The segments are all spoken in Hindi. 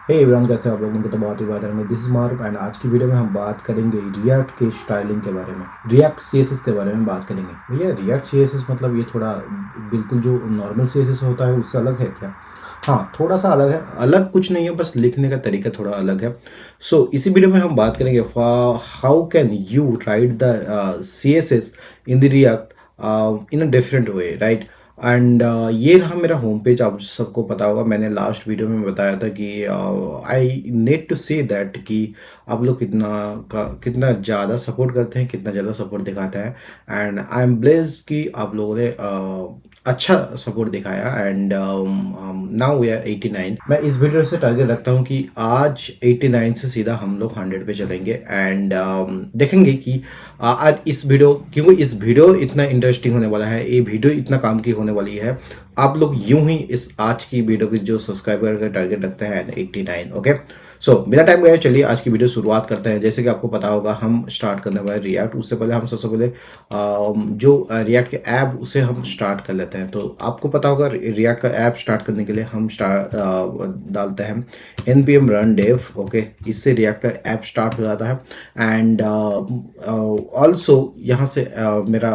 हे एवरीवन, कैसे आप लोगों को तो बहुत ही बात है। दिस इज मार्क एंड आज की वीडियो में हम बात करेंगे रिएक्ट के स्टाइलिंग के बारे में, रिएक्ट सीएसएस के बारे में बात करेंगे। भैया रिएक्ट सीएसएस मतलब ये थोड़ा बिल्कुल जो नॉर्मल सीएसएस होता है उससे अलग है क्या? हाँ, थोड़ा सा अलग है। अलग कुछ नहीं है, बस लिखने का तरीका थोड़ा अलग है। इसी वीडियो में हम बात करेंगे how can you right the CSS in the react in a different way, right. And ये रहा मेरा होम पेज। आप सबको पता होगा, मैंने लास्ट वीडियो में बताया था कि I need to say that कि आप लोग कितना ज़्यादा सपोर्ट करते हैं, कितना ज़्यादा सपोर्ट दिखाते हैं। एंड आई एम ब्लेस्ड कि आप लोगों ने अच्छा सपोर्ट दिखाया। And now we are 89। मैं इस वीडियो से टारगेट रखता हूँ कि आज 89 से सीधा हम लोग 100 पे चलेंगे। एंड देखेंगे कि आज इस वीडियो, क्योंकि इस वीडियो इतना इंटरेस्टिंग होने वाला है, ये वीडियो इतना काम की होने वाली है। आप लोग यूं ही इस आज की वीडियो की जो सब्सक्राइबर का टारगेट रखते हैं 89। ओके, बिना टाइम गए चलिए आज की वीडियो शुरुआत करते हैं। जैसे कि आपको पता होगा, हम स्टार्ट करने वाले रिएक्ट। उससे पहले हम सबसे पहले जो रिएक्ट के ऐप उसे हम स्टार्ट कर लेते हैं। तो आपको पता होगा, रिएक्ट का ऐप स्टार्ट करने के लिए हम डालते हैं npm run dev। ओके, इससे रिएक्ट का ऐप स्टार्ट हो जाता है। एंड ऑल्सो यहाँ से मेरा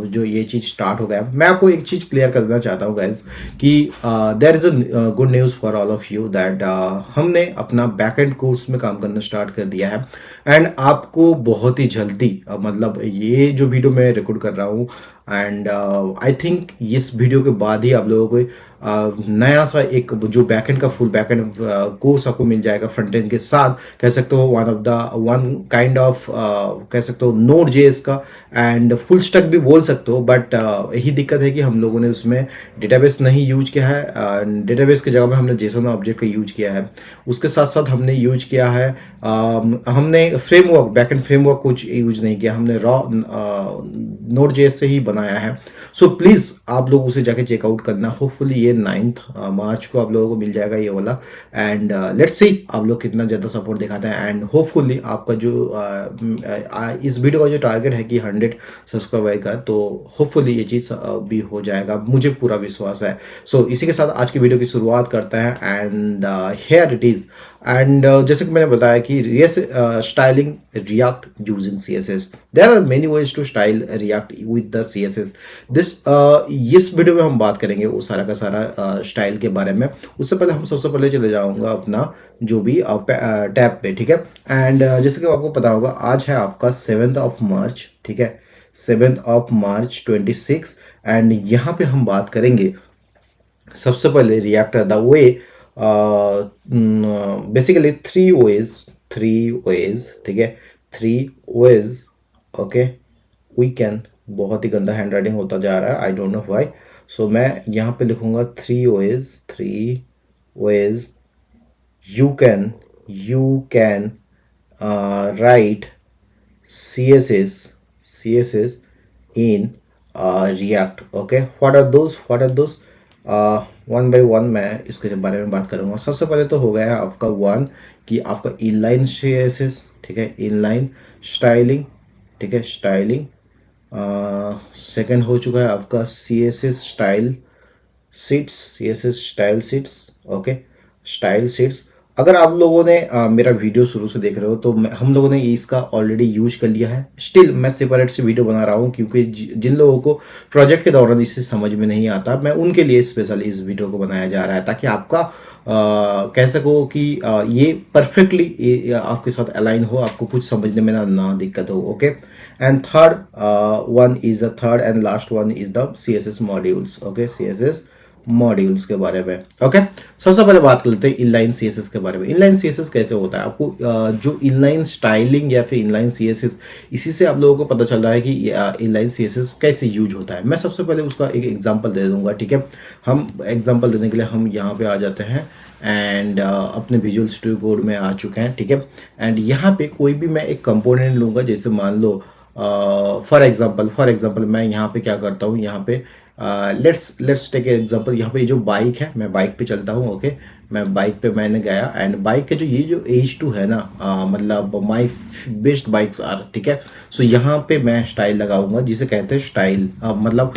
जो ये चीज़ स्टार्ट हो गया। मैं आपको एक चीज़ क्लियर कर देना चाहता हूँ गाइज कि there is a good news for all of you that हमने अपना बैकएंड कोर्स में काम करना स्टार्ट कर दिया है। एंड आपको बहुत ही जल्दी मतलब ये जो वीडियो मैं रिकॉर्ड कर रहा हूँ, एंड आई थिंक इस वीडियो के बाद ही आप लोगों को नया सा एक जो बैकएंड का फुल बैकएंड कोर्स आपको मिल जाएगा फ्रंट एंड के साथ। कह सकते हो वन काइंड ऑफ कह सकते हो नोड जेएस का, एंड फुल स्टैक भी बोल सकते हो। बट यही दिक्कत है कि हम लोगों ने उसमें डेटाबेस नहीं यूज किया है। डेटाबेस की जगह में हमने जेसन ऑब्जेक्ट का यूज किया है। उसके साथ साथ हमने यूज किया है, हमने फ्रेमवर्क, बैकएंड फ्रेमवर्क कुछ यूज नहीं किया, हमने रॉ नोड जेएस से ही बनाया है। प्लीज़ आप लोग उसे जाके चेकआउट करना। होपफुली ये 9 मार्च को आप लोगों को मिल जाएगा ये वाला। एंड लेट्स सी आप लोग कितना ज़्यादा सपोर्ट दिखाते हैं। एंड होपफुली आपका जो इस वीडियो का जो टारगेट है कि 100 सब्सक्राइबर का, तो होपफुली ये चीज़ भी हो जाएगा, मुझे पूरा विश्वास है। इसी के साथ आज की वीडियो की शुरुआत करते हैं। And here it is. And जैसे कि मैंने बताया कि styling React using CSS, there are many ways to style React with the CSS। इस वीडियो में हम बात करेंगे वो सारा का सारा स्टाइल के बारे में। उससे पहले हम सबसे पहले चले जाऊंगा अपना जो भी टैब पे, ठीक है। एंड जैसे कि आपको पता होगा, आज है आपका 7 मार्च, ठीक है, 7 मार्च 26। एंड यहाँ पे हम बात करेंगे सबसे पहले react the way, basically three ways, ठीक है, 3 वेज। ओके, वी कैन, बहुत ही गंदा हैंड राइटिंग होता जा रहा है, आई डोंट नो व्हाई। मैं यहाँ पे लिखूंगा 3 ways you can write CSS in React। Okay, what are those one by one मैं इसके बारे में बात करूंगा। सबसे पहले तो हो गया आपका वन कि आपका इनलाइन CSS, ठीक है, इनलाइन स्टाइलिंग, ठीक है, स्टाइलिंग। सेकंड हो चुका है आपका CSS style seats. Okay, style seats. अगर आप लोगों ने मेरा वीडियो शुरू से देख रहे हो तो हम लोगों ने इसका ऑलरेडी यूज कर लिया है। स्टिल मैं सेपरेट से वीडियो बना रहा हूँ, क्योंकि जिन लोगों को प्रोजेक्ट के दौरान इसे समझ में नहीं आता, मैं उनके लिए स्पेशली इस वीडियो को बनाया जा रहा है, ताकि आपका कह सको कि ये परफेक्टली आपके साथ अलाइन हो, आपको कुछ समझने में ना दिक्कत हो। Okay, and third and last one is the CSS modules. Okay, CSS modules के बारे में। ओके, सबसे पहले बात कर लेते हैं इनलाइन CSS के बारे में। इनलाइन CSS कैसे होता है? आपको जो इनलाइन स्टाइलिंग या फिर इनलाइन CSS, इसी से आप लोगों को पता चल रहा है कि इनलाइन CSS कैसे यूज होता है। मैं सबसे पहले उसका एक एग्जांपल दे दूंगा, ठीक है। हम एग्जांपल देने के लिए हम यहाँ पे आ जाते हैं एंड अपने विजुअल स्टूडियो कोड में आ चुके हैं, ठीक है। एंड यहाँ पे कोई भी मैं एक कंपोनेंट लूँगा, जैसे मान लो फॉर एग्जांपल मैं यहाँ पे क्या करता हूँ, यहाँ पे लेट्स टेक एग्जांपल। यहाँ पे जो बाइक है, मैं बाइक पे चलता हूँ। ओके, मैं बाइक पे मैंने गया एंड बाइक के जो ये जो H2 है ना, मतलब माई बेस्ट बाइक्स आर, ठीक है। सो यहाँ पे मैं स्टाइल लगाऊंगा जिसे कहते हैं स्टाइल, मतलब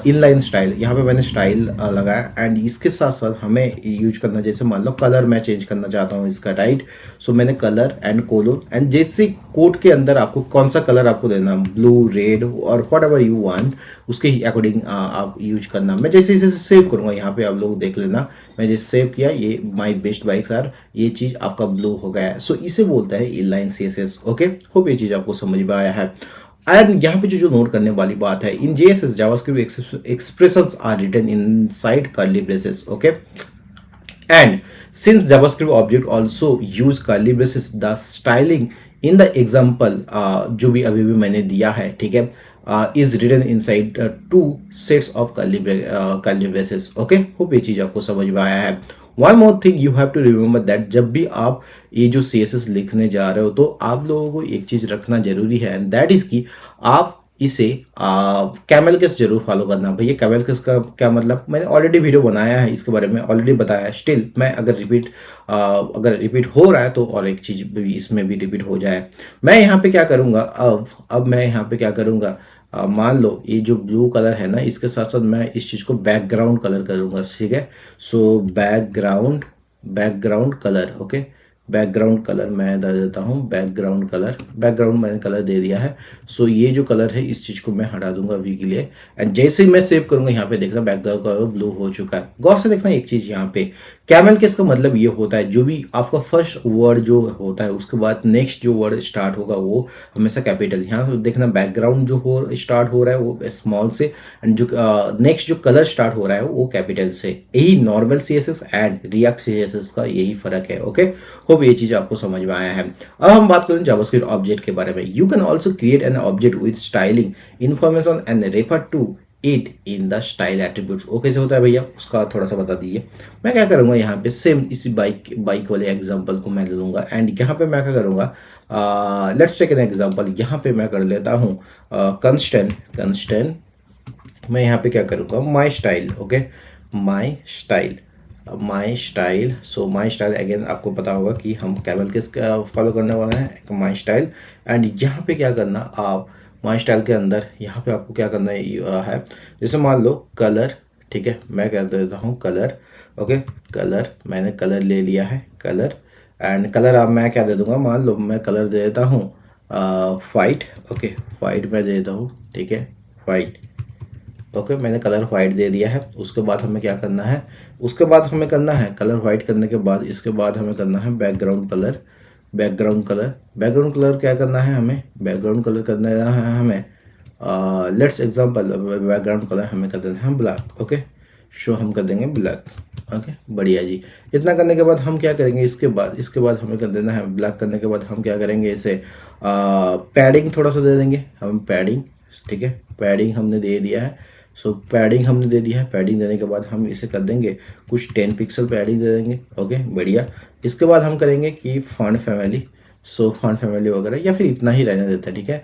इनलाइन स्टाइल। यहाँ पे मैंने स्टाइल लगाया एंड इसके साथ साथ हमें यूज करना, जैसे मान लो कलर मैं चेंज करना चाहता हूँ इसका, राइट। सो मैंने कलर एंड कोलो एंड जैसे कोड के अंदर आपको कौन सा कलर आपको देना, ब्लू, रेड और व्हाट एवर यू वांट, उसके ही अकॉर्डिंग आप यूज करना। मैं जैसे इसे सेव करूंगा, यहाँ पे आप लोग देख लेना, मैं जैसे सेव किया, ये माई बेस्ट बाइक्स आर, ये चीज़ आपका ब्लू हो गया है। सो इसे बोलता है इनलाइन CSS। ओके, होप ये चीज़ आपको समझ में आया है। एंड यहाँ पे जो नोट करने वाली बात है, in JSS JavaScript expressions are written inside curly braces. Okay, and since JavaScript object also use curly braces, the styling in the example जो भी अभी मैंने दिया है, ठीक है, is written inside two sets of curly braces। okay, hope ये चीज आपको समझ में आया है। One more thing you have to remember that जब भी आप ये जो CSS लिखने जा रहे हो तो आप लोगों को एक चीज रखना जरूरी है, एंड दैट इज कि आप इसे कैमल केस जरूर फॉलो करना। भैया कैमल केस का क्या मतलब, मैंने ऑलरेडी वीडियो बनाया है इसके बारे में, ऑलरेडी बताया है। स्टिल मैं अगर रिपीट हो रहा है तो और एक चीज़ भी इसमें भी रिपीट हो जाए। मैं यहाँ पे क्या करूँगा, अब मैं यहाँ पे क्या करूँगा, मान लो ये जो ब्लू कलर है ना, इसके साथ साथ मैं इस चीज़ को बैकग्राउंड कलर करूँगा, ठीक है। So background colour, okay, background colour मैं दे देता हूँ, बैकग्राउंड मैंने कलर दे दिया है। सो ये जो कलर है इस चीज़ को मैं हटा दूंगा वी के लिए, एंड जैसे ही मैं सेव करूंगा यहाँ पे देखना बैकग्राउंड कलर ब्लू हो चुका है। गौर से देखना एक चीज़, यहाँ पे कैमल केस का मतलब ये होता है जो भी आपका फर्स्ट वर्ड जो होता है उसके बाद नेक्स्ट जो वर्ड स्टार्ट होगा वो हमेशा कैपिटल। यहाँ से देखना बैकग्राउंड जो स्टार्ट हो रहा है वो स्मॉल से, एंड जो नेक्स्ट जो कलर स्टार्ट हो रहा है वो कैपिटल से। यही normal CSS and react CSS का यही फर्क है। ओके, होप ये चीज आपको समझ में आया है। अब हम बात करें जावास्क्रिप्ट ऑब्जेक्ट के बारे में। You can also create an object with styling information and refer to it in the style attributes. वो कैसे होता है भैया, उसका थोड़ा सा बता दीजिए। मैं क्या करूंगा, यहाँ पे सेम इसी बाइक वाले एग्जांपल को मैं ले लूंगा, एंड यहाँ पे मैं क्या करूंगा, लेट्स टेक एन एग्जांपल। यहाँ पे मैं कर लेता हूँ कंस्टेंट मैं यहाँ पे क्या करूँगा, माई style. Okay, my style. So my style again आपको पता होगा कि हम कैमल केस फॉलो करने वाले हैं, माई स्टाइल। एंड यहाँ पे क्या करना, आप माई स्टाइल के अंदर यहाँ पे आपको क्या करना है, जैसे मान लो कलर, ठीक है, मैं कह देता हूँ कलर। ओके, कलर मैंने कलर ले लिया है, कलर एंड कलर अब मैं क्या दे दूंगा, मान लो मैं कलर दे देता हूँ वाइट। ओके, वाइट मैं दे देता हूँ, ठीक है, वाइट। ओके, मैंने कलर वाइट दे दिया है। उसके बाद हमें क्या करना है, उसके बाद हमें करना है कलर वाइट करने के बाद इसके बाद हमें करना है बैकग्राउंड कलर क्या करना है हमें, बैकग्राउंड कलर करना है हमें, लेट्स एग्जांपल बैकग्राउंड कलर हमें कर देना है ब्लैक। ओके, शो हम कर देंगे ब्लैक। ओके, बढ़िया जी। इतना करने के बाद हम क्या करेंगे, इसके बाद हमें कर देना है ब्लैक करने के बाद हम क्या करेंगे, इसे पैडिंग थोड़ा सा दे देंगे हम, पैडिंग, ठीक है, पैडिंग हमने दे दिया है। सो पैडिंग हमने दे दिया है। पैडिंग देने के बाद हम इसे कर देंगे कुछ 10 पिक्सल पैडिंग दे देंगे। ओके, बढ़िया। इसके बाद हम करेंगे कि फॉन्ट फैमिली, सो फॉन्ट फैमिली वगैरह, या फिर इतना ही रहने देता है, ठीक है,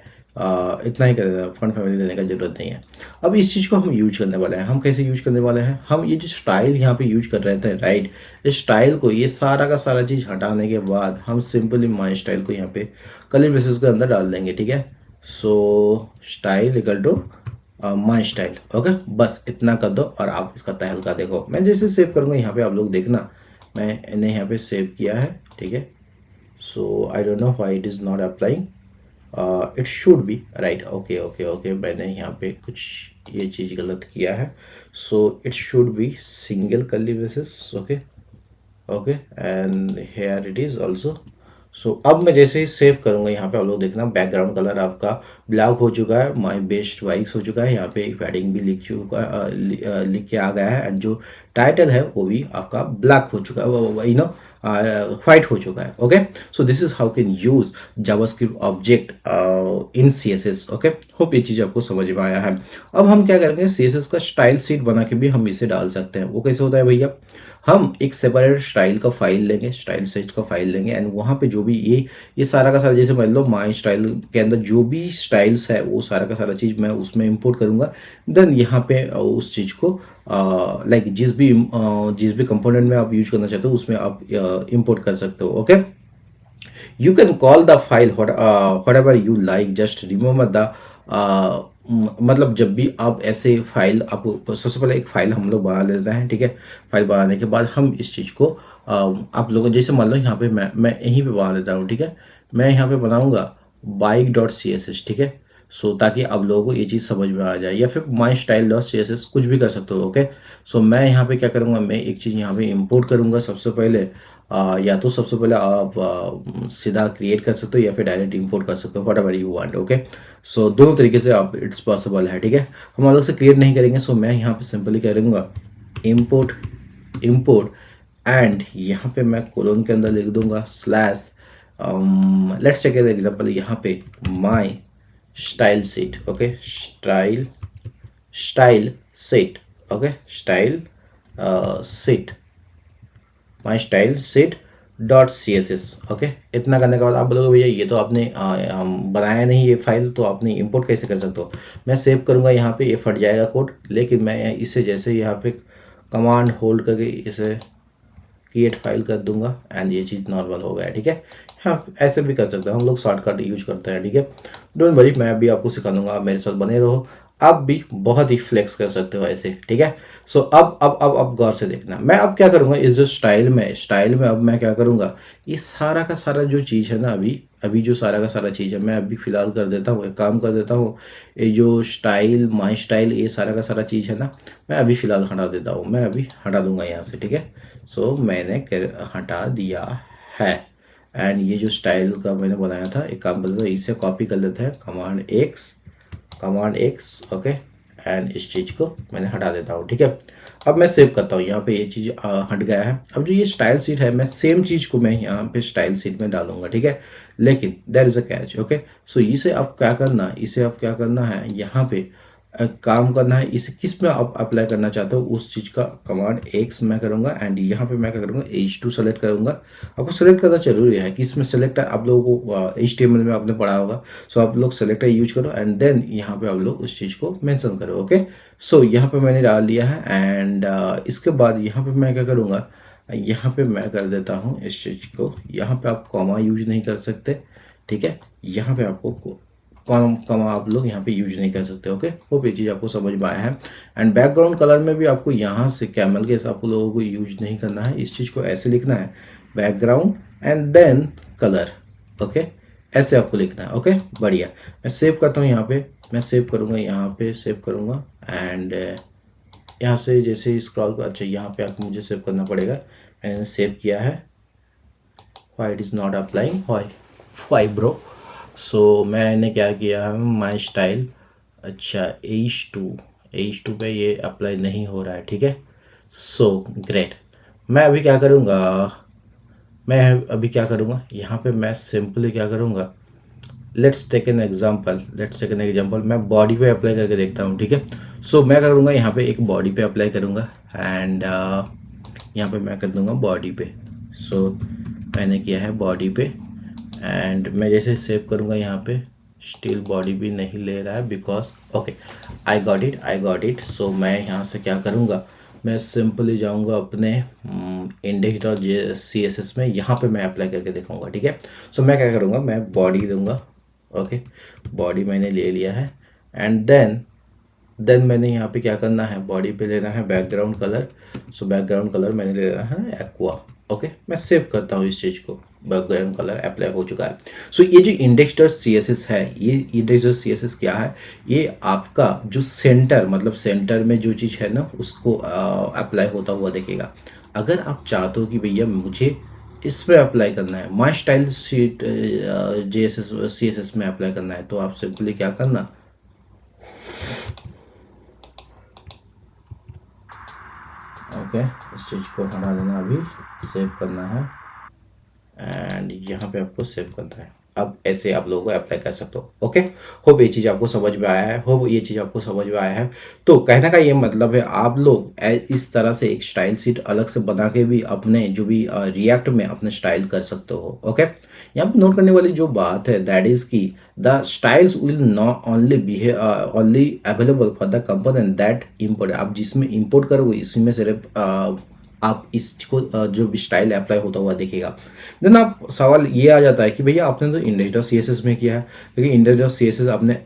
इतना ही कर देता है, फॉन्ट फैमिली देने का जरूरत नहीं है। अब इस चीज़ को हम यूज करने वाले हैं, हम कैसे यूज करने वाले हैं, हम ये जो स्टाइल यहाँ पे यूज कर रहे थे, राइट, इस स्टाइल को ये सारा का सारा चीज़ हटाने के बाद हम सिंपली माई स्टाइल को यहाँ पे कर्ली ब्रेसेस के अंदर डाल देंगे, ठीक है। So style equal to my style. Okay, बस इतना कर दो और आप इसका तहलका देखो। मैं जैसे सेव करूँगा यहाँ पे आप लोग देखना, मैं इन्हें यहाँ पे सेव किया है, ठीक है। So I don't know why it is not applying, it should be right. Okay, मैंने यहाँ पे कुछ ये चीज़ गलत किया है। So it should be single curly braces. Okay, and here it is also. So अब मैं जैसे ही सेव करूंगा यहाँ पे आप लोग देखना बैकग्राउंड कलर आपका ब्लैक हो चुका है, माई बेस्ट बाइक्स हो चुका है, यहाँ पे पैडिंग भी लिख के आ गया है, एंड जो टाइटल है वो भी आपका ब्लैक हो चुका है, यू नो व्हाइट हो चुका है। Okay, so this is how can use JavaScript object in CSS। Okay, hope ये चीज़ आपको समझ में आया है। अब हम क्या करेंगे, CSS का स्टाइल शीट बना के भी हम इसे डाल सकते हैं। वो कैसे होता है भैया, हम एक सेपरेट स्टाइल का फाइल लेंगे, स्टाइल सेट का फाइल लेंगे एंड वहाँ पे जो भी ये सारा का सारा, जैसे मान लो माई स्टाइल के अंदर जो भी स्टाइल्स है वो सारा का सारा चीज़ मैं उसमें इंपोर्ट करूँगा। देन यहाँ पे उस चीज़ को लाइक जिस भी कंपोनेंट में आप यूज करना चाहते हो उसमें आप इंपोर्ट कर सकते हो। Okay, you can call the file whatever you like, just remember the मतलब जब भी आप ऐसे फाइल, आप सबसे पहले एक फ़ाइल हम लोग बना लेते हैं, ठीक है। फाइल बनाने के बाद हम इस चीज़ को आप लोगों, जैसे मान लो यहाँ पे मैं यहीं पे बना लेता हूँ, ठीक है। मैं यहाँ पे बनाऊँगा bike.css, ठीक है। सो ताकि आप लोगों को ये चीज़ समझ में आ जाए, या फिर my style dot C S S कुछ भी कर सकते हो। ओके, सो मैं यहाँ पे क्या करूँगा, मैं एक चीज़ यहाँ पे इंपोर्ट करूँगा सबसे पहले। या तो सबसे पहले आप सीधा क्रिएट कर सकते हो या फिर डायरेक्ट इंपोर्ट कर सकते हो, whatever you want. Okay, so दोनों तरीके से आप इट्स पॉसिबल है, ठीक है। हम अलग से क्रिएट नहीं करेंगे। सो मैं यहाँ पे सिंपली करूँगा इंपोर्ट एंड यहाँ पे मैं कोलोन के अंदर लिख दूंगा slash, let's take an example, यहाँ पे my style set. Okay, style set, okay, style set, my style set dot C S S. Okay, इतना करने के बाद आप बोलोगे भैया ये तो आपने बनाया नहीं ये फाइल, तो आपने इंपोर्ट कैसे कर सकते हो। मैं सेव करूँगा यहाँ पे, ये फट जाएगा कोड, लेकिन मैं इसे जैसे यहाँ पे कमांड होल्ड करके इसे क्रिएट फाइल कर दूंगा एंड ये चीज़ नॉर्मल हो गया, ठीक है। हाँ, ऐसे भी कर सकते हैं हम लोग, शॉर्टकट यूज करते हैं, ठीक है। डोंट वरी, मैं भी आपको सिखा दूंगा, आप मेरे साथ बने रहो। आप भी बहुत ही फ्लेक्स कर सकते हो ऐसे, ठीक है। सो अब गौर से देखना, मैं अब क्या करूँगा, इस जो स्टाइल में अब मैं क्या करूँगा, ये सारा का सारा जो चीज़ है ना, अभी जो सारा का सारा चीज़ है मैं अभी फ़िलहाल कर देता हूँ, एक काम कर देता हूँ। ये जो स्टाइल, माई स्टाइल, ये सारा का सारा चीज़ है ना, मैं अभी फ़िलहाल हटा देता हूँ, मैं अभी हटा दूंगा यहाँ से, ठीक है। सो मैंने हटा दिया है एंड ये जो स्टाइल का मैंने बनाया था, एक काम करते हैं, इसे कॉपी कर लेते हैं, कमांड एक्स, ओके, एंड इस चीज़ को मैंने हटा देता हूँ, ठीक है। अब मैं सेव करता हूँ, यहाँ पे ये चीज़ हट गया है। अब जो ये स्टाइल सीट है, मैं सेम चीज़ को मैं यहाँ पे स्टाइल सीट में डालूंगा, ठीक है। लेकिन there is a catch, okay. So इसे अब क्या करना है, यहाँ पे काम करना है, इसे किस में आप अप्लाई करना चाहते हो उस चीज़ का कमांड एक्स मैं करूँगा एंड यहाँ पे मैं क्या करूँगा, H2 सेलेक्ट करूँगा। आपको सेलेक्ट करना जरूरी है कि इसमें सेलेक्ट है, आप लोगों को HTML में आपने पढ़ा होगा। सो आप लोग सेलेक्ट यूज करो एंड देन यहाँ पे आप लोग उस चीज़ को मेंशन करो। ओके, सो यहाँ पे मैंने डाल दिया है एंड इसके बाद यहाँ पे मैं क्या करूँगा, यहाँ पे मैं कर देता हूँ इस चीज़ को, यहाँ पे आप कॉमा यूज नहीं कर सकते, ठीक है। यहाँ पे आपको कॉमा आप लोग यहाँ पे यूज नहीं कर सकते। ओके, वो ये चीज़ आपको समझ में आया है। एंड बैकग्राउंड कलर में भी आपको यहाँ से कैमल के हिसाब लोगों को यूज नहीं करना है, इस चीज़ को ऐसे लिखना है, background and then colour. Okay, ऐसे आपको लिखना है। ओके, बढ़िया। मैं सेव करता हूँ, यहाँ पे मैं सेव करूँगा, यहाँ पे सेव करूँगा एंड यहाँ से जैसे स्क्रॉल कर, अच्छा यहाँ पे आपको मुझे सेव करना पड़ेगा। मैंने सेव किया है, why it is not applying, why bro. So मैंने क्या किया है, माई स्टाइल, अच्छा H2 पे ये अप्लाई नहीं हो रहा है, ठीक है। So great. मैं अभी क्या करूँगा, यहाँ पे मैं सिंपली क्या करूँगा, लेट्स टेक एन एग्जाम्पल, मैं बॉडी पे अप्लाई करके देखता हूँ, ठीक है। सो मैं करूँगा यहाँ पे एक बॉडी पे अप्लाई करूँगा एंड यहाँ पे मैं कर दूँगा बॉडी पे। सो मैंने किया है बॉडी पे एंड मैं जैसे सेव करूँगा, यहाँ पे स्टिल बॉडी भी नहीं ले रहा है because, okay, I got it. So मैं यहाँ से क्या करूँगा, मैं सिंपली जाऊँगा अपने index.css में, यहाँ पे मैं अप्लाई करके दिखाऊँगा, ठीक है। सो मैं क्या करूँगा, मैं बॉडी दूँगा, ओके, बॉडी मैंने ले लिया है एंड देन मैंने यहाँ पे क्या करना है, बॉडी पे लेना है background colour. So background colour मैंने लेना है एक्वा। ओके, मैं सेव करता हूँ इस चीज़ को, बैकग्राउंड कलर अप्लाई हो चुका है। सो ये जो index.css है, ये index.css क्या है, ये आपका जो सेंटर, मतलब सेंटर में जो चीज़ है ना उसको अप्लाई होता हुआ देखेगा। अगर आप चाहते हो कि भैया मुझे इस पर अप्लाई करना है, माई स्टाइल सीट CSS में अप्लाई करना है, तो आप सिंपली क्या करना, ओके, इस चीज़ को हटा देना, अभी सेव करना है एंड यहाँ पे आपको सेव करना है। अब ऐसे आप लोगों को अप्लाई कर सकते हो। ओके, होप ये चीज़ आपको समझ में आया है, होप ये चीज़ आपको समझ में आया है। तो कहने का ये मतलब है आप लोग इस तरह से एक स्टाइल शीट अलग से बना के भी अपने जो भी रिएक्ट में अपने स्टाइल कर सकते हो। ओके, यहाँ पे नोट करने वाली जो बात है दैट इज की the styles will not only be only available for the component that import. आप जिसमें इम्पोर्ट करोगे इसी में सिर्फ आप इसको जो भी स्टाइल अप्लाई होता हुआ देखेगा। देन आप सवाल ये आ जाता है कि भैया आपने तो index dot C S S में किया है, लेकिन index dot C S S आपने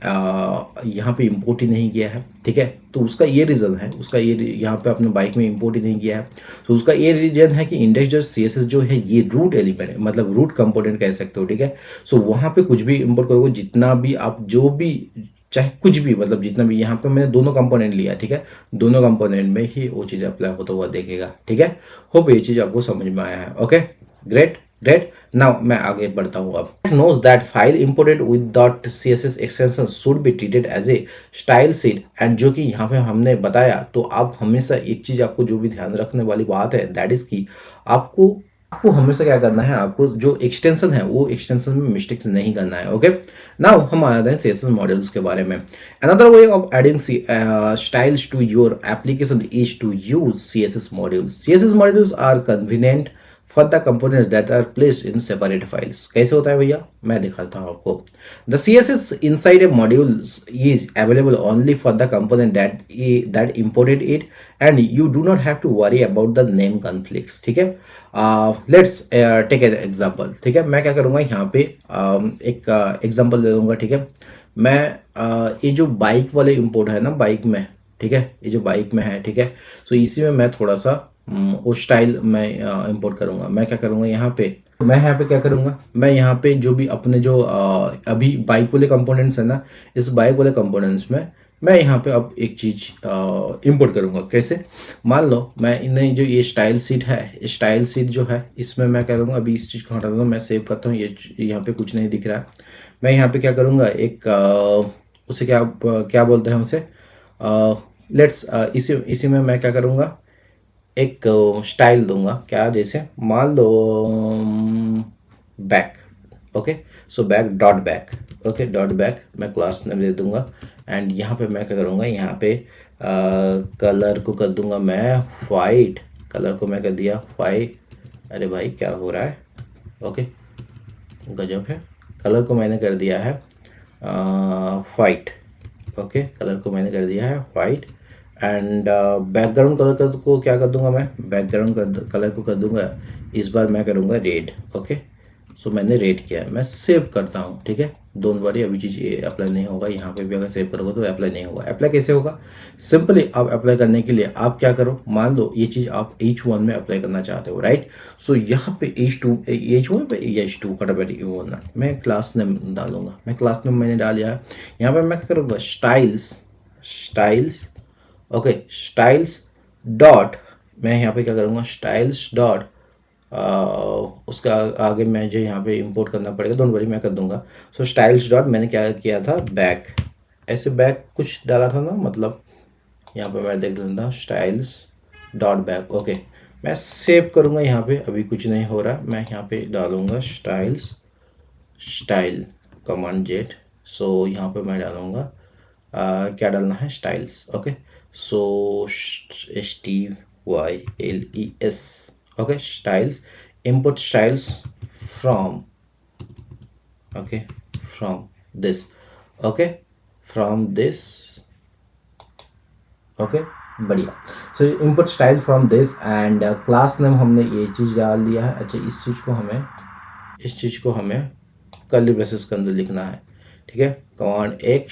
यहाँ पे इंपोर्ट ही नहीं किया है। ठीक है, तो उसका ये रीज़न है, उसका ये यहाँ पे आपने बाइक में इंपोर्ट ही नहीं किया है, तो उसका ये रीजन है कि index dot C S S जो है ये रूट एलिमेंट है, मतलब रूट कंपोनेंट कह सकते हो। ठीक है, सो वहाँ पे कुछ भी इंपोर्ट करोगे, जितना भी आप जो भी चाहे कुछ भी, मतलब जितना भी, यहाँ पे मैंने दोनों कंपोनेंट लिया। ठीक है, दोनों कंपोनेंट में ही वो चीज़ अप्लाई होता हुआ देखेगा। ठीक है, होप ये चीज़ आपको समझ में आया है। Okay, great great. नाउ मैं आगे बढ़ता हूँ। अब knows that file imported with .css extension should be treated as a style sheet, and जो कि यहाँ पे हमने बताया, तो आप हमेशा एक चीज़ आपको जो भी ध्यान रखने वाली बात है दैट इज की आपको आपको हमेशा क्या करना है, आपको जो एक्सटेंशन है वो एक्सटेंशन में मिस्टेक नहीं करना है। ओके, नाउ हम आ जाते हैं CSS मॉड्यूल्स के बारे में। Another way of adding styles to your application is to use CSS modules. CSS modules are convenient for the components that are placed in separate files. कैसे होता है भैया, मैं दिखाता हूँ आपको। The CSS inside a module is available only for the component that imported it, and you do not have to worry about the name conflicts। ठीक है, लेट्स टेक एन एग्जांपल। ठीक है, मैं क्या करूँगा यहाँ पे एक एग्जांपल दे दूंगा। ठीक है, मैं ये जो बाइक वाले इंपोर्ट है ना बाइक में, ठीक है, ये जो बाइक में है, ठीक है, सो इसी में मैं थोड़ा सा वो स्टाइल मैं इंपोर्ट करूँगा। मैं क्या करूँगा यहाँ पे, मैं यहाँ पे क्या करूँगा, मैं यहाँ पे जो भी अपने जो अभी बाइक वाले कंपोनेंट्स है ना, इस बाइक वाले कंपोनेंट्स में मैं यहाँ पे अब एक चीज़ इंपोर्ट करूँगा। कैसे, मान लो मैं इन्हें जो ये स्टाइल सीट है, स्टाइल सीट जो है इसमें मैं करूँगा, अभी इस चीज़ को हटा दूँगा, मैं सेव करता हूँ, ये यहाँ पे कुछ नहीं दिख रहा है। मैं यहाँ पे क्या करूँगा, एक उसे क्या क्या बोलते हैं उसे, लेट्स इसी में मैं क्या करूँगा, एक स्टाइल दूंगा। क्या, जैसे मान low back. Okay, so back dot back. Okay, dot back मैं क्लास नेम दे दूंगा, एंड यहाँ पे मैं क्या करूँगा, यहाँ पे कलर को कर दूंगा मैं वाइट। कलर को मैं कर दिया वाइट। अरे भाई क्या हो रहा है, ओके गजब है। कलर को मैंने कर दिया है वाइट। ओके, कलर को मैंने कर दिया है वाइट, एंड बैकग्राउंड कलर को क्या कर दूंगा, मैं बैकग्राउंड कलर को कर दूंगा इस बार मैं करूंगा रेड। ओके, सो मैंने रेड किया है, मैं सेव करता हूँ। ठीक है, डोंट वरी, अभी चीज़ ये अप्लाई नहीं होगा, यहाँ पे भी अगर सेव करोगे तो अप्लाई नहीं होगा। अप्लाई कैसे होगा, सिंपली आप अप्लाई करने के लिए आप क्या करो, मान लो ये चीज़ आप H1 में अप्लाई करना चाहते हो, राइट। सो यहाँ पे H1 पे H2 फटाफट होना, मैं क्लास नेम डालूंगा। मैं क्लास नेम मैंने डाल दिया है। यहाँ पे मैं क्या करूँगा, स्टाइल्स। ओके, स्टाइल्स डॉट, मैं यहाँ पे क्या करूँगा, स्टाइल्स डॉट उसका आगे मैं जो यहाँ पे इंपोर्ट करना पड़ेगा, डोंट वरी मैं कर दूंगा। सो स्टाइल्स डॉट मैंने क्या किया था, बैक, ऐसे बैक कुछ डाला था ना, मतलब यहाँ पे मैं देख लेता हूँ स्टाइल्स डॉट बैक। ओके, मैं सेव करूँगा, यहाँ पे अभी कुछ नहीं हो रहा, मैं यहाँ पे डालूँगा स्टाइल कमांड जेट। सो यहाँ पे मैं डालूँगा क्या डालना है, styles. Okay, so STYLES। Okay, styles, input styles from, okay, from this, okay, from this। Okay, बढ़िया। सो input style from this and class name हमने ये चीज़ डाल दिया है। अच्छा, इस चीज़ को हमें कर्ली ब्रेसेस के अंदर लिखना है। ठीक है, कमांड X।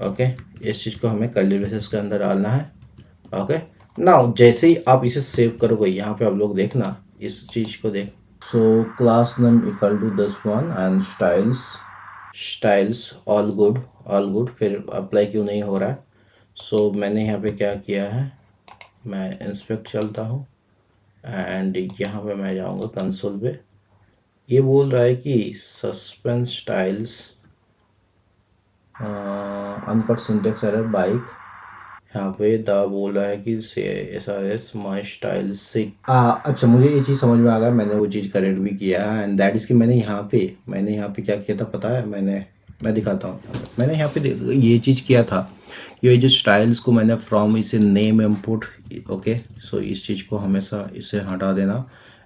ओके, इस चीज़ को हमें कर्ली ब्रेसेस के अंदर डालना है। ओके, नाउ जैसे ही आप इसे सेव करोगे, यहाँ पे आप लोग देखना इस चीज़ को देख। So class name equal to this one and styles all good. फिर अप्लाई क्यों नहीं हो रहा है, सो मैंने यहाँ पे क्या किया है, मैं इंस्पेक्ट चलता हूँ एंड यहाँ पे मैं जाऊँगा कंसोल पे। ये बोल रहा है कि suspense styles uncut syntax error bike यहाँ पे द बोल रहा है कि SRS माई स्टाइल से अच्छा, मुझे ये चीज़ समझ में आ गया, मैंने वो चीज़ करेक्ट भी किया है एंड दैट इज़ कि मैंने यहाँ पे क्या किया था पता है, मैं दिखाता हूँ। मैंने यहाँ पे ये चीज़ किया था, ये जो स्टाइल्स को मैंने फ्रॉम इसे नेम इनपुट, ओके। सो इस चीज़ को हमेशा इसे हटा देना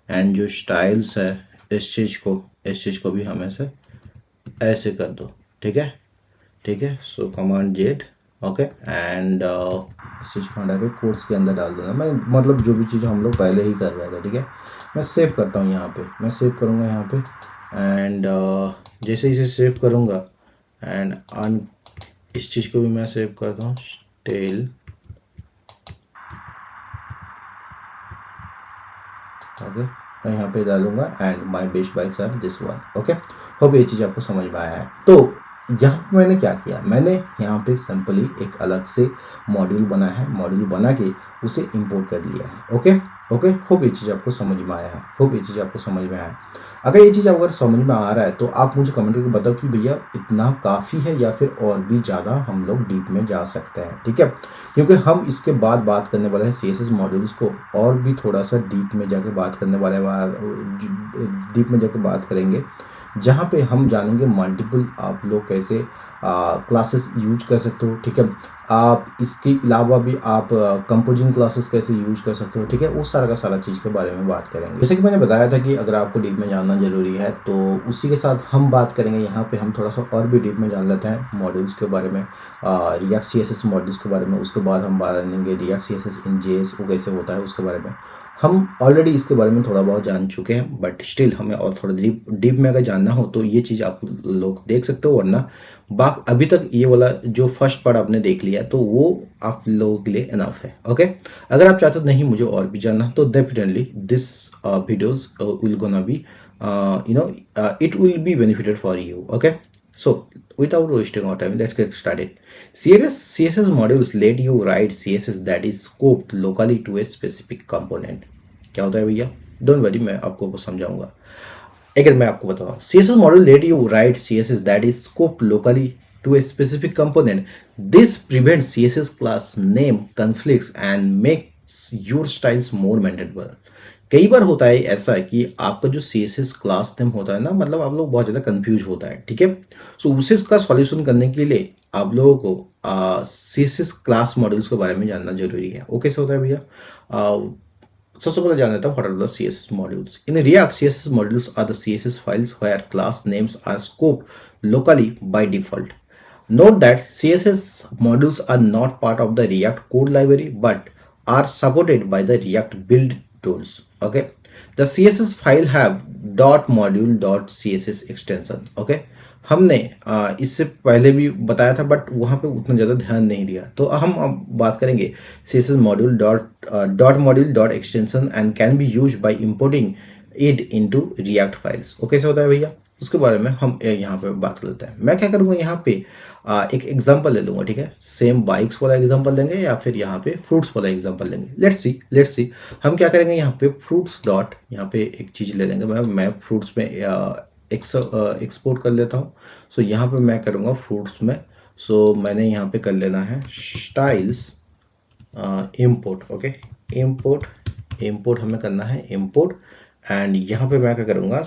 एंड जो स्टाइल्स है इस चीज़ को भी हमेशा ऐसे कर दो, ठीक है। सो कमांड जेड, ओके एंड इस चीज़ को हटा के कोर्स के अंदर डाल दूंगा मैं, मतलब जो भी चीज़ हम लोग पहले ही कर रहे थे, ठीक है। मैं सेव करता हूँ, यहाँ पे मैं सेव करूँगा यहाँ पे एंड जैसे इसे सेव करूँगा एंड इस चीज़ को भी मैं सेव करता हूँ, टेल, ओके। मैं यहाँ पे डालूंगा and my best bikes are this one, okay. Hope ये चीज़ आपको समझ में आया है। तो यहाँ पे मैंने क्या किया, मैंने यहाँ पे सिंपली एक अलग से मॉड्यूल बनाया है, मॉड्यूल बना के उसे इंपोर्ट कर लिया है, ओके। होप ये चीज़ आपको समझ में आया है। अगर ये चीज़ अगर समझ में आ रहा है तो आप मुझे कमेंट करके बताओ कि भैया इतना काफ़ी है या फिर और भी ज़्यादा हम लोग डीप में जा सकते हैं, ठीक है। क्योंकि हम इसके बाद बात करने वाले हैं CSS मॉड्यूल्स को, और भी थोड़ा सा डीप में जाके बात करने वाले हैं, डीप में जाके बात करेंगे, जहाँ पे हम जानेंगे मल्टीपल आप लोग कैसे क्लासेस यूज कर सकते हो, ठीक है। आप इसके अलावा भी आप कंपोजिंग क्लासेस कैसे यूज कर सकते हो, ठीक है। उस सारा का सारा चीज़ के बारे में बात करेंगे। जैसे कि मैंने बताया था कि अगर आपको डीप में जानना जरूरी है तो उसी के साथ हम बात करेंगे, यहाँ पे हम थोड़ा सा और भी डीप में जान लेते हैं मॉड्यूल्स के बारे में, रिएक्ट CSS मॉड्यूल्स के बारे में। उसके बाद हम बात करेंगे रिएक्ट CSS इन JS वो कैसे होता है उसके बारे में। हम ऑलरेडी इसके बारे में थोड़ा बहुत जान चुके हैं, बट स्टिल हमें और थोड़ा डीप में अगर जानना हो तो ये चीज़ आप लोग देख सकते हो, वरना अभी तक ये वाला जो फर्स्ट पार्ट आपने देख लिया तो वो आप लोगों के लिए इनफ है, ओके। अगर आप चाहते हो नहीं मुझे और भी जानना तो definitely this videos will gonna be it will be benefited for you, okay. So without wasting our time, let's get started. CSS modules let you write CSS that is scoped locally to a specific component. क्या होता है भैया, डोंट वरी, मैं आपको समझाऊंगा। अगर मैं आपको बताऊँ, CSS module let you write CSS that is scoped locally to a specific component. This prevents CSS class name conflicts and makes your styles more maintainable. कई बार होता है ऐसा कि आपका जो CSS क्लास नेम होता है ना, मतलब आप लोग बहुत ज़्यादा कंफ्यूज होता है, ठीक है। सो उसे इसका सॉल्यूशन करने के लिए आप लोगों को CSS क्लास मॉड्यूल्स के बारे में जानना जरूरी है। वो कैसे होता है भैया, सबसे पहले जान लेता हूँ what are the CSS modules. In React, CSS modules are the CSS files where class names are scoped locally by default. Note that CSS modules are not part of the React code library but are supported by the React build tools. Okay, the CSS file have .module.css extension. Okay, हमने इससे पहले भी बताया था बट वहाँ पे उतना ज़्यादा ध्यान नहीं दिया, तो हम अब बात करेंगे CSS module dot module dot extension and can be used by importing it into React files. Okay, कैसे होता है भैया, उसके बारे में हम यहाँ पे बात कर लेते हैं। मैं क्या करूँगा, यहाँ पे एक एग्जांपल ले लूँगा, ठीक है। सेम बाइक्स वाला एग्जांपल लेंगे या फिर यहाँ पे फ्रूट्स वाला एग्जांपल लेंगे। लेट्स सी हम क्या करेंगे, यहाँ पे फ्रूट्स डॉट, यहाँ पे एक चीज़ ले लेंगे, मैं फ्रूट्स में एक्सपोर्ट कर लेता हूँ। सो यहाँ पे मैं करूँगा फ्रूट्स में, सो मैंने यहाँ पे कर लेना है स्टाइल्स इम्पोर्ट, ओके। इम्पोर्ट हमें करना है इम्पोर्ट, एंड यहाँ पे मैं क्या करूँगा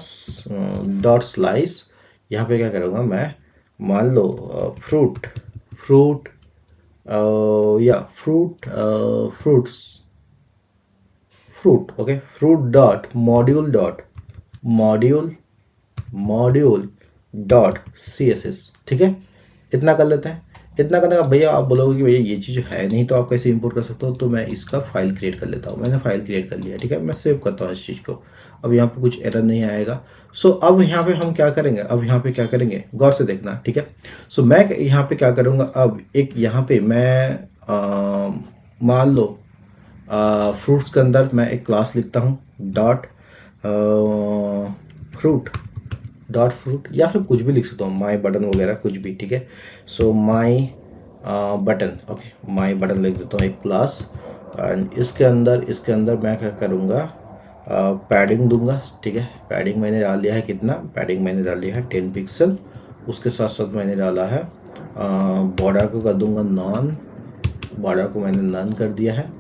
डॉट स्लाइस, यहाँ पे क्या करूँगा मैं, मान लो fruit, okay. Fruit dot module dot CSS, ठीक है। इतना कर लेते हैं। इतना करने का भैया आप बोलोगे कि भैया ये चीज़ है नहीं तो आप कैसे इंपोर्ट कर सकते हो, तो मैं इसका फाइल क्रिएट कर लेता हूँ। मैंने फाइल क्रिएट कर लिया, ठीक है। मैं सेव करता हूँ इस चीज़ को। अब यहाँ पे कुछ एरर नहीं आएगा। सो अब यहाँ पे हम क्या करेंगे, गौर से देखना, ठीक है। सो मैं यहाँ पे क्या करूँगा, अब एक यहाँ पे मैं मान लो फ्रूट्स के अंदर मैं एक क्लास लिखता हूँ डॉट फ्रूट या फिर कुछ भी लिख सकता हूँ, माई बटन वगैरह कुछ भी, ठीक है। सो माई बटन, ओके, माई बटन लिख देता हूँ एक क्लास, एंड इसके अंदर मैं क्या करूँगा, पैडिंग दूंगा, ठीक है। पैडिंग मैंने डाल दिया है, कितना पैडिंग मैंने डाल दिया है 10 पिक्सल। उसके साथ साथ मैंने डाला है बॉर्डर को कर दूंगा नॉन बॉर्डर को मैंने नन कर दिया है।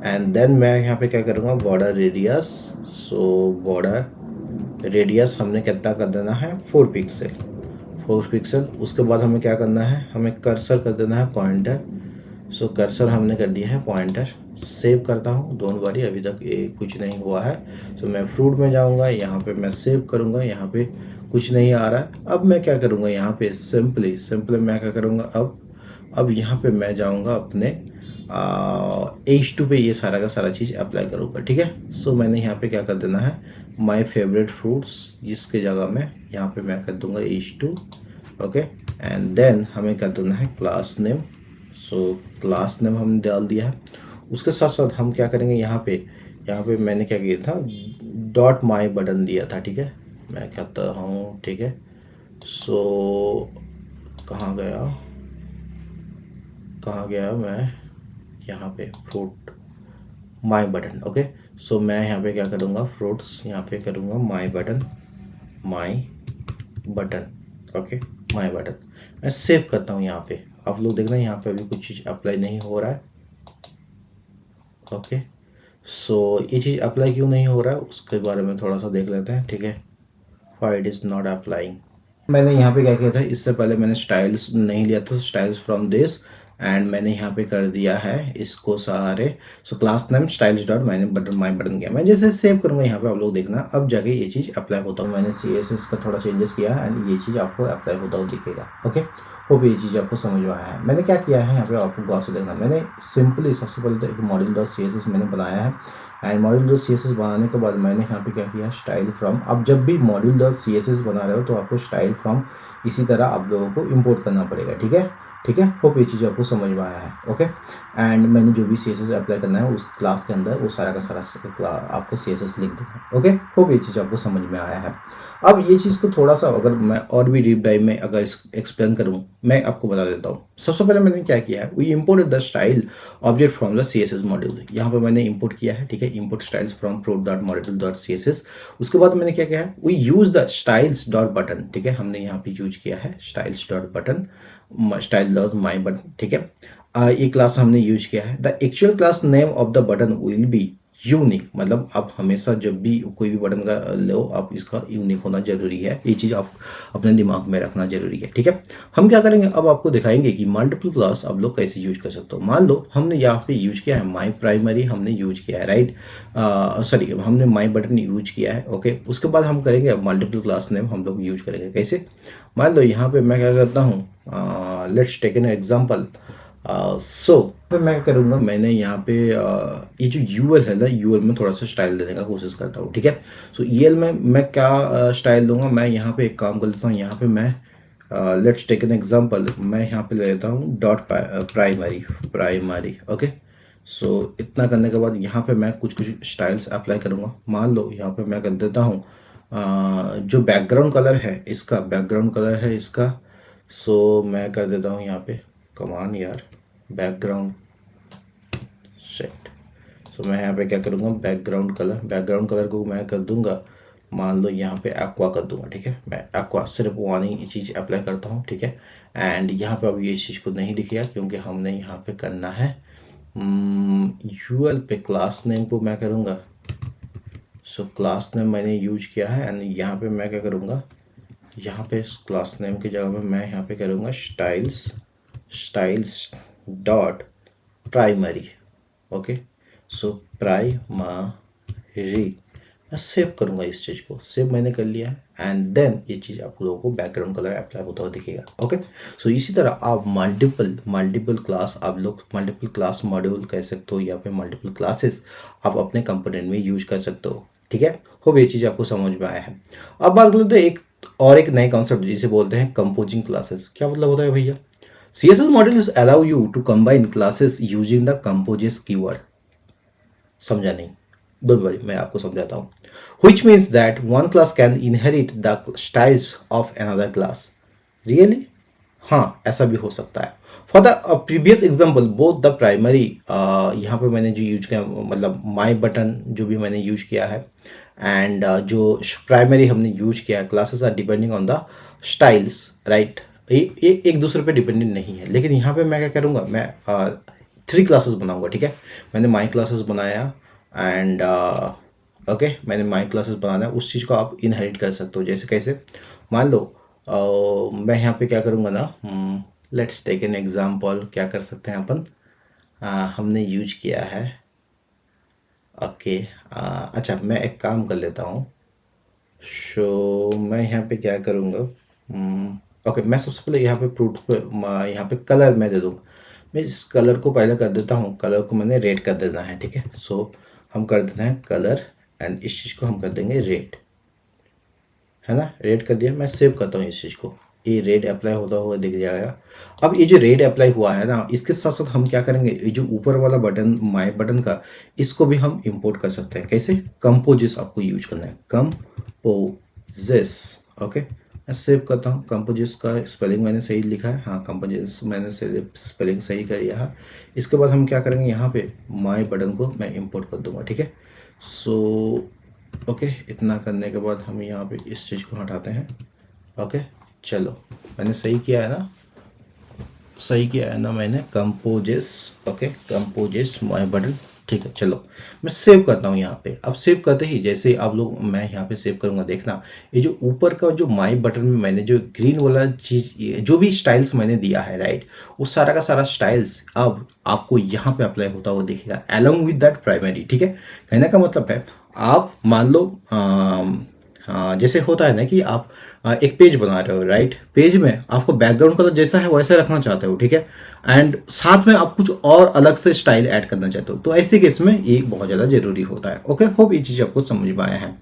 एंड देन मैं यहाँ पे क्या करूँगा, बॉर्डर रेडियस, सो बॉर्डर रेडियस हमने कितना कर देना है 4 पिक्सल, 4 पिक्सल। उसके बाद हमें क्या करना है, हमें कर्सर कर देना है पॉइंटर। सो कर्सर हमने कर दिया है पॉइंटर। सेव करता हूँ, डोंट वरी अभी तक ये कुछ नहीं हुआ है। सो मैं फ्रूट में जाऊँगा, यहाँ पे मैं सेव करूँगा, यहाँ पे कुछ नहीं आ रहा है। अब मैं क्या करूँगा, यहाँ पे सिंपली मैं क्या करूँगा, अब यहाँ पे मैं जाऊँगा अपने H2 पे ये सारा का सारा चीज़ अप्लाई करूँगा, ठीक है। सो मैंने यहाँ पे क्या कर देना है, माय फेवरेट फ्रूट्स, जिसके जगह में यहाँ पे मैं कर दूँगा H2, ओके। एंड देन हमें कर देना है क्लास नेम। सो क्लास नेम हमने डाल दिया है। उसके साथ साथ हम क्या करेंगे, यहाँ पे मैंने क्या किया था, डॉट माई बटन दिया था, ठीक है। मैं कहता हूँ, ठीक है। सो कहाँ गया मैं, यहाँ पे फ्रूट माई बटन, ओके। सो मैं यहाँ पे क्या करूँगा, फ्रूट्स यहाँ पे करूँगा माई बटन, ओके, माई बटन। मैं सेव करता हूँ यहाँ पे। आप लोग देखना यहाँ पे अभी कुछ चीज़ अप्लाई नहीं हो रहा है, ओके। सो ये चीज़ अप्लाई क्यों नहीं हो रहा है उसके बारे में थोड़ा सा देख लेते हैं, ठीक है। Why it is not applying. मैंने यहाँ पे क्या किया था, इससे पहले मैंने स्टाइल्स नहीं लिया था, स्टाइल्स फ्रॉम दिस, एंड मैंने यहाँ पे कर दिया है इसको सारे। सो क्लास नेम स्टाइल्स डॉट मैंने बटन माई बटन किया। मैं जैसे सेव करूँगा यहाँ पे, आप लोग देखना अब जाके ये चीज़ अप्लाई होता हूँ। मैंने CSS का थोड़ा चेंजेस किया है एंड ये चीज़ आपको अप्लाई होता हुआ दिखेगा, ओके। होप ये चीज़ आपको समझ में आया है। मैंने क्या किया है यहाँ पे, आपको गौर से देखना, मैंने सिंपली सबसे पहले तो एक मॉड्यूल डॉट CSS मैंने बनाया है। एंड मॉड्यूल डॉट CSS बनाने के बाद मैंने यहाँ पे क्या किया, स्टाइल फ्रॉम। अब जब भी मॉड्यूल डॉट CSS बना रहे हो तो आपको स्टाइल फ्रॉम इसी तरह आप लोगों को इंपोर्ट करना पड़ेगा, ठीक है। होप ये चीज़ आपको समझ में आया है, ओके। एंड मैंने जो भी CSS अप्लाई करना है उस क्लास के अंदर वो सारा का सारा आपको CSS लिख देना, ओके। होप ये चीज़ आपको समझ में आया है। अब ये चीज़ को थोड़ा सा अगर मैं और भी डीप डाइव में अगर एक्सप्लेन करूँ, मैं आपको बता देता हूँ। सबसे पहले मैंने क्या किया है, we imported the style object from the CSS module. यहाँ पर मैंने इंपोर्ट किया है, ठीक है, import styles from fruit dot module dot CSS। उसके बाद मैंने क्या किया है, we use the styles dot button, ठीक है। हमने यहाँ पे यूज किया है styles dot button, style dot my button, ठीक है। ये क्लास हमने यूज किया है। The actual class name of the button will be unique, मतलब आप हमेशा जब भी कोई भी बटन का लो आप इसका यूनिक होना जरूरी है। ये चीज़ आप अपने दिमाग में रखना जरूरी है, ठीक है। हम क्या करेंगे, अब आपको दिखाएंगे कि मल्टीपल क्लास आप लोग कैसे यूज कर सकते हो। मान लो हमने यहाँ पे यूज किया है माई प्राइमरी, हमने यूज किया है, राइट, सॉरी हमने माई बटन यूज किया है, ओके। उसके बाद हम करेंगे मल्टीपल क्लास नेम हम लोग यूज करेंगे। कैसे, मान लो यहाँ पे मैं क्या करता हूँ, लेट्स टेक एन एग्जाम्पल। सो मैं करूँगा, मैंने यहाँ पे ये जो यूएल है ना, यूएल में थोड़ा सा स्टाइल देने का कोशिश करता हूँ, ठीक है। सो ईएल में मैं क्या स्टाइल दूंगा, मैं यहाँ पे एक काम कर लेता हूँ, यहाँ पे मैं लेट्स टेक एन एग्जांपल, मैं यहाँ पे ले लेता हूँ डॉट प्राइमरी, ओके। सो इतना करने के बाद यहाँ पे मैं कुछ स्टाइल्स अप्लाई करूँगा। मान लो यहाँ पे मैं कर देता हूँ जो बैकग्राउंड कलर है इसका, सो मैं कर देता हूँ यहाँ पे कमान यार बैकग्राउंड सेट। सो मैं यहाँ पे क्या करूँगा, बैकग्राउंड कलर को मैं कर दूँगा, मान लो यहाँ पे एक्वा कर दूँगा, ठीक है। मैं एक्वा सिर्फ वन ही चीज़ अप्लाई करता हूँ, ठीक है। एंड यहाँ पे अब ये चीज़ को नहीं दिखेगा क्योंकि हमने यहाँ पे करना है यूएल पे क्लास नेम को मैं करूँगा। सो क्लास नेम मैंने यूज किया है एंड यहाँ पे मैं क्या करूँगा, यहाँ पे क्लास नेम की जगह पे मैं यहाँ पे करूँगा styles dot primary, okay. So primary मैं सेव करूँगा, इस चीज़ को सेव मैंने कर लिया है एंड देन ये चीज़ आप लोगों को बैकग्राउंड कलर अप्लाई होता हुआ दिखेगा, ओके। सो इसी तरह आप मल्टीपल क्लास आप लोग मल्टीपल क्लास मॉड्यूल कह सकते हो या फिर मल्टीपल क्लासेस आप अपने कंपोनेंट में यूज कर सकते हो, ठीक है। होप ये चीज़ आपको समझ में आया है। अब बात कर लेते हैं एक नए कॉन्सेप्ट जिसे बोलते हैं कंपोजिंग क्लासेस। क्या मतलब होता है भैया, CSS modules allow you to combine classes using the composes keyword। समझा नहीं, डोंट वरी मैं आपको समझाता हूँ। Which means that one class can inherit the styles of another class। Really? हाँ, ऐसा भी हो सकता है। For the previous example both the primary, यहाँ पे मैंने जो यूज किया मतलब माई बटन जो भी मैंने यूज किया है एंड जो प्राइमरी हमने यूज किया है, classes are depending on the styles, right. ये एक दूसरे पे डिपेंडेंट नहीं है। लेकिन यहाँ पे मैं क्या करूँगा, मैं 3 क्लासेस बनाऊंगा, ठीक है। मैंने माई क्लासेस बनाया एंड ओके, मैंने माई क्लासेस बनाना है, उस चीज़ को आप इनहेरिट कर सकते हो। जैसे कैसे, मान लो मैं यहाँ पे क्या करूँगा ना, लेट्स टेक एन एग्जाम्पल, क्या कर सकते हैं अपन, हमने यूज किया है, ओके, अच्छा मैं एक काम कर लेता हूँ। मैं यहाँ पे क्या करूँगा, ओके, मैं सबसे पहले यहाँ पे प्रूफ पे यहाँ पे कलर मैं दे दूँ। मैं इस कलर को पहले कर देता हूँ, कलर को मैंने रेड कर देना है, ठीक है। हम कर देते हैं कलर एंड इस चीज़ को हम कर देंगे रेड, है ना। रेड कर दिया, मैं सेव करता हूँ इस चीज़ को, ये रेड अप्लाई होता हुआ दिख जाएगा। अब ये जो रेड अप्लाई हुआ है ना, इसके साथ साथ हम क्या करेंगे, ये जो ऊपर वाला बटन माई बटन का, इसको भी हम इंपोर्ट कर सकते हैं। कैसे, कंपोजिस आपको यूज करना है, कंपोजिस, ओके। मैं सेव करता हूँ, कंपोजिस का स्पेलिंग मैंने सही लिखा है, हाँ कंपोजिस मैंने स्पेलिंग सही कर दिया है। इसके बाद हम क्या करेंगे, यहाँ पे माई बटन को मैं इंपोर्ट कर दूंगा, ठीक है। ओके, इतना करने के बाद हम यहाँ पे इस चीज़ को हटाते हैं, ओके। चलो, मैंने सही किया है ना, सही किया है ना मैंने, कंपोजिस, ओके, कंपोजिस माई बटन, ठीक है। चलो मैं सेव करता हूँ यहाँ पे। अब सेव करते ही जैसे आप लोग, मैं यहाँ पे सेव करूँगा, देखना ये जो ऊपर का जो माई बटन में मैंने जो ग्रीन वाला चीज़, जो भी स्टाइल्स मैंने दिया है, राइट, वो सारा का सारा स्टाइल्स अब आपको यहाँ पे अप्लाई होता हुआ दिखेगा अलॉन्ग विद दैट प्राइमरी, ठीक है। कहने का मतलब है, आप मान लो जैसे होता है ना कि आप एक पेज बना रहे हो, राइट, पेज में आपको बैकग्राउंड कलर जैसा है वैसा रखना चाहते हो, ठीक है, एंड साथ में आप कुछ और अलग से स्टाइल ऐड करना चाहते हो, तो ऐसे केस में ये बहुत ज़्यादा जरूरी होता है। ओके, होप ये चीज़ आपको समझ में आया है।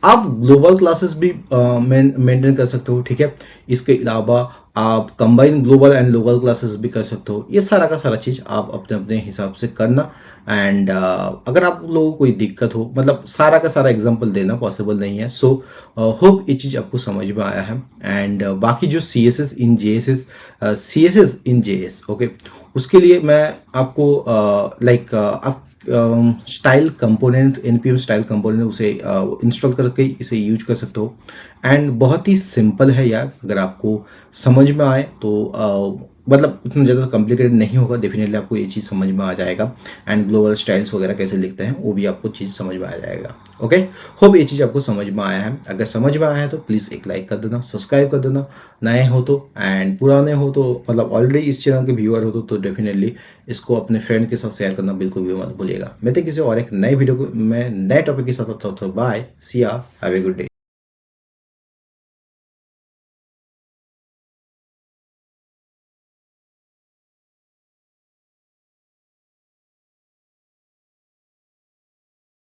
आप ग्लोबल क्लासेस भी मेंटेन कर सकते हो, ठीक है। इसके अलावा आप combine global and local classes भी कर सकते हो। ये सारा का सारा चीज़ आप अपने अपने हिसाब से करना। एंड अगर आप लोगों को कोई दिक्कत हो, मतलब सारा का सारा एग्जांपल देना पॉसिबल नहीं है, सो होप ये चीज़ आपको समझ में आया है। एंड बाकी जो C S S in J S S, C S S in J S, okay, उसके लिए मैं आपको आप style component, npm style component, उसे इंस्टॉल करके इसे यूज कर सकते हो। एंड बहुत ही सिंपल है यार, अगर आपको समझ में आए तो मतलब उतना ज़्यादा कॉम्प्लिकेटेड नहीं होगा, डेफिनेटली आपको ये चीज़ समझ में आ जाएगा। एंड ग्लोबल स्टाइल्स वगैरह कैसे लिखते हैं वो भी आपको चीज़ समझ में आ जाएगा। ओके, होप ये चीज़ आपको समझ में आया है। अगर समझ में आया है तो प्लीज़ एक लाइक कर देना, सब्सक्राइब कर देना नए हो तो, एंड पुराने हो तो, मतलब ऑलरेडी इस चैनल के व्यूअर हो तो डेफिनेटली इसको अपने फ्रेंड के साथ शेयर करना बिल्कुल भी मत भूलिएगा। मैं तो किसी और एक नए वीडियो को मैं नए टॉपिक के साथ आता हूँ। बाय, सी या, हैव ए गुड डे।